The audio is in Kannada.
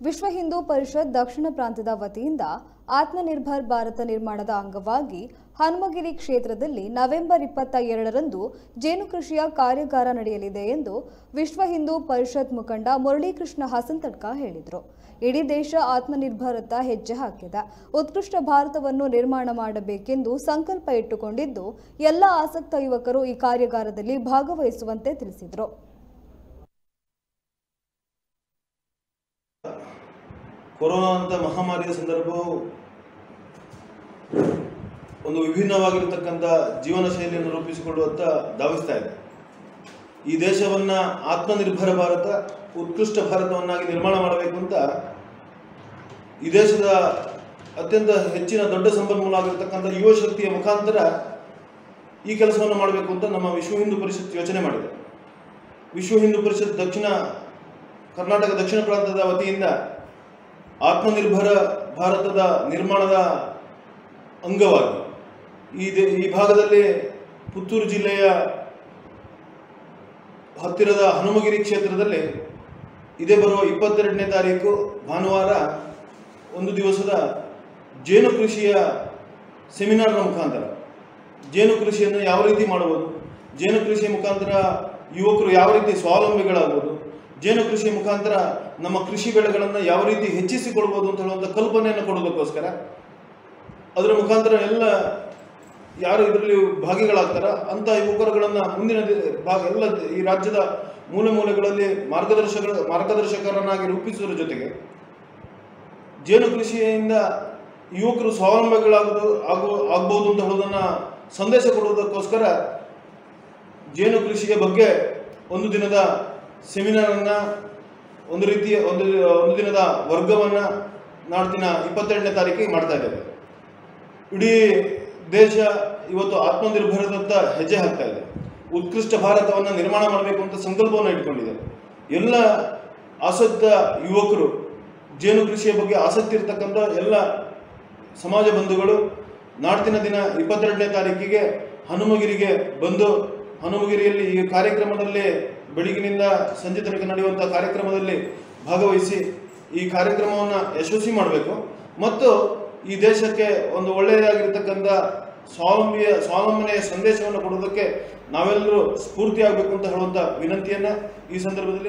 ವಿಶ್ವ ಹಿಂದೂ ಪರಿಷತ್ ದಕ್ಷಿಣ ಪ್ರಾಂತ್ಯದ ವತಿಯಿಂದ ಆತ್ಮನಿರ್ಭರ್ ಭಾರತ ನಿರ್ಮಾಣದ ಅಂಗವಾಗಿ ಹನುಮಗಿರಿ ಕ್ಷೇತ್ರದಲ್ಲಿ ನವೆಂಬರ್ 22ರಂದು ಜೇನು ಕೃಷಿಯ ಕಾರ್ಯಾಗಾರ ನಡೆಯಲಿದೆ ಎಂದು ವಿಶ್ವ ಹಿಂದೂ ಪರಿಷತ್ ಮುಖಂಡ ಮುರಳೀಕೃಷ್ಣ ಹಸಂತಡ್ಕ ಹೇಳಿದರು. ಇಡೀ ದೇಶ ಆತ್ಮನಿರ್ಭರತ್ತ ಹೆಜ್ಜೆ ಹಾಕಿದೆ. ಉತ್ಕೃಷ್ಟ ಭಾರತವನ್ನು ನಿರ್ಮಾಣ ಮಾಡಬೇಕೆಂದು ಸಂಕಲ್ಪ ಇಟ್ಟುಕೊಂಡಿದ್ದು ಎಲ್ಲ ಆಸಕ್ತ ಯುವಕರು ಈ ಕಾರ್ಯಾಗಾರದಲ್ಲಿ ಭಾಗವಹಿಸುವಂತೆ ತಿಳಿಸಿದರು. ಕೊರೋನಾ ಅಂತ ಮಹಾಮಾರಿಯ ಸಂದರ್ಭವು ಒಂದು ವಿಭಿನ್ನವಾಗಿರತಕ್ಕಂಥ ಜೀವನ ಶೈಲಿಯನ್ನು ರೂಪಿಸಿಕೊಳ್ಳುವತ್ತ ಧಾವಿಸ್ತಾ ಇದೆ. ಈ ದೇಶವನ್ನು ಆತ್ಮನಿರ್ಭರ ಭಾರತ, ಉತ್ಕೃಷ್ಟ ಭಾರತವನ್ನಾಗಿ ನಿರ್ಮಾಣ ಮಾಡಬೇಕು ಅಂತ ಈ ದೇಶದ ಅತ್ಯಂತ ಹೆಚ್ಚಿನ ದೊಡ್ಡ ಸಂಪನ್ಮೂಲ ಆಗಿರತಕ್ಕಂಥ ಯುವ ಶಕ್ತಿಯ ಮುಖಾಂತರ ಈ ಕೆಲಸವನ್ನು ಮಾಡಬೇಕು ಅಂತ ನಮ್ಮ ವಿಶ್ವ ಹಿಂದೂ ಪರಿಷತ್ ಯೋಚನೆ ಮಾಡಿದೆ. ವಿಶ್ವ ಹಿಂದೂ ಪರಿಷತ್ ಕರ್ನಾಟಕ ದಕ್ಷಿಣ ಪ್ರಾಂತದ ವತಿಯಿಂದ ಆತ್ಮನಿರ್ಭರ ಭಾರತದ ನಿರ್ಮಾಣದ ಅಂಗವಾಗಿ ಈ ಭಾಗದಲ್ಲಿ ಪುತ್ತೂರು ಜಿಲ್ಲೆಯ ಹತ್ತಿರದ ಹನುಮಗಿರಿ ಕ್ಷೇತ್ರದಲ್ಲಿ ಇದೇ ಬರುವ 22ನೇ ತಾರೀಕು ಭಾನುವಾರ ಒಂದು ದಿವಸದ ಜೇನು ಕೃಷಿಯ ಸೆಮಿನಾರ್ನ ಮುಖಾಂತರ ಜೇನು ಕೃಷಿಯನ್ನು ಯಾವ ರೀತಿ ಮಾಡಬಹುದು, ಜೇನು ಕೃಷಿಯ ಮುಖಾಂತರ ಯುವಕರು ಯಾವ ರೀತಿ ಸ್ವಾವಲಂಬಿಗಳಾಗಬಹುದು, ಜೇನು ಕೃಷಿಯ ಮುಖಾಂತರ ನಮ್ಮ ಕೃಷಿ ಬೆಳೆಗಳನ್ನು ಯಾವ ರೀತಿ ಹೆಚ್ಚಿಸಿಕೊಳ್ಬೋದು ಅಂತ ಹೇಳುವಂಥ ಕಲ್ಪನೆಯನ್ನು ಕೊಡೋದಕ್ಕೋಸ್ಕರ ಅದರ ಮುಖಾಂತರ ಎಲ್ಲ ಯಾರು ಇದರಲ್ಲಿ ಭಾಗಿಗಳಾಗ್ತಾರ ಅಂತ ಯುವಕರುಗಳನ್ನು ಮುಂದಿನ ಎಲ್ಲ ಈ ರಾಜ್ಯದ ಮೂಲೆ ಮೂಲೆಗಳಲ್ಲಿ ಮಾರ್ಗದರ್ಶಕರನ್ನಾಗಿ ರೂಪಿಸುವುದರ ಜೊತೆಗೆ ಜೇನು ಕೃಷಿಯಿಂದ ಯುವಕರು ಆಗ್ಬೋದು ಅಂತ ಹೇಳೋದನ್ನು ಸಂದೇಶ ಕೊಡುವುದಕ್ಕೋಸ್ಕರ ಜೇನು ಕೃಷಿಯ ಬಗ್ಗೆ ಒಂದು ದಿನದ ಸೆಮಿನಾರನ್ನು ಒಂದು ದಿನದ ವರ್ಗವನ್ನು ನಾಡ್ದಿನ 22ನೇ ತಾರೀಕಿಗೆ ಮಾಡ್ತಾ ಇದ್ದೇವೆ. ಇಡೀ ದೇಶ ಇವತ್ತು ಆತ್ಮನಿರ್ಭರದತ್ತ ಹೆಜ್ಜೆ ಹಾಕ್ತಾ ಇದೆ. ಉತ್ಕೃಷ್ಟ ಭಾರತವನ್ನು ನಿರ್ಮಾಣ ಮಾಡಬೇಕು ಅಂತ ಸಂಕಲ್ಪವನ್ನು ಇಟ್ಕೊಂಡಿದೆ. ಎಲ್ಲ ಆಸಕ್ತ ಯುವಕರು, ಜೇನು ಕೃಷಿಯ ಬಗ್ಗೆ ಆಸಕ್ತಿ ಇರತಕ್ಕಂಥ ಎಲ್ಲ ಸಮಾಜ ಬಂಧುಗಳು ನಾಡ್ದಿನ ದಿನ 22ನೇ ತಾರೀಕಿಗೆ ಹನುಮಗಿರಿಗೆ ಬಂದು ಹನುಮಗಿರಿಯಲ್ಲಿ ಈ ಕಾರ್ಯಕ್ರಮದಲ್ಲಿ ಬೆಳಗಿನಿಂದ ಸಂಜೆ ತನಕ ನಡೆಯುವಂಥ ಕಾರ್ಯಕ್ರಮದಲ್ಲಿ ಭಾಗವಹಿಸಿ ಈ ಕಾರ್ಯಕ್ರಮವನ್ನು ಯಶಸ್ವಿ ಮಾಡಬೇಕು ಮತ್ತು ಈ ದೇಶಕ್ಕೆ ಒಂದು ಒಳ್ಳೆಯದಾಗಿರ್ತಕ್ಕಂಥ ಸ್ವಾವಲಂಬನೆಯ ಸಂದೇಶವನ್ನು ಕೊಡೋದಕ್ಕೆ ನಾವೆಲ್ಲರೂ ಸ್ಫೂರ್ತಿಯಾಗಬೇಕು ಅಂತ ಹೇಳುವಂಥ ವಿನಂತಿಯನ್ನು ಈ ಸಂದರ್ಭದಲ್ಲಿ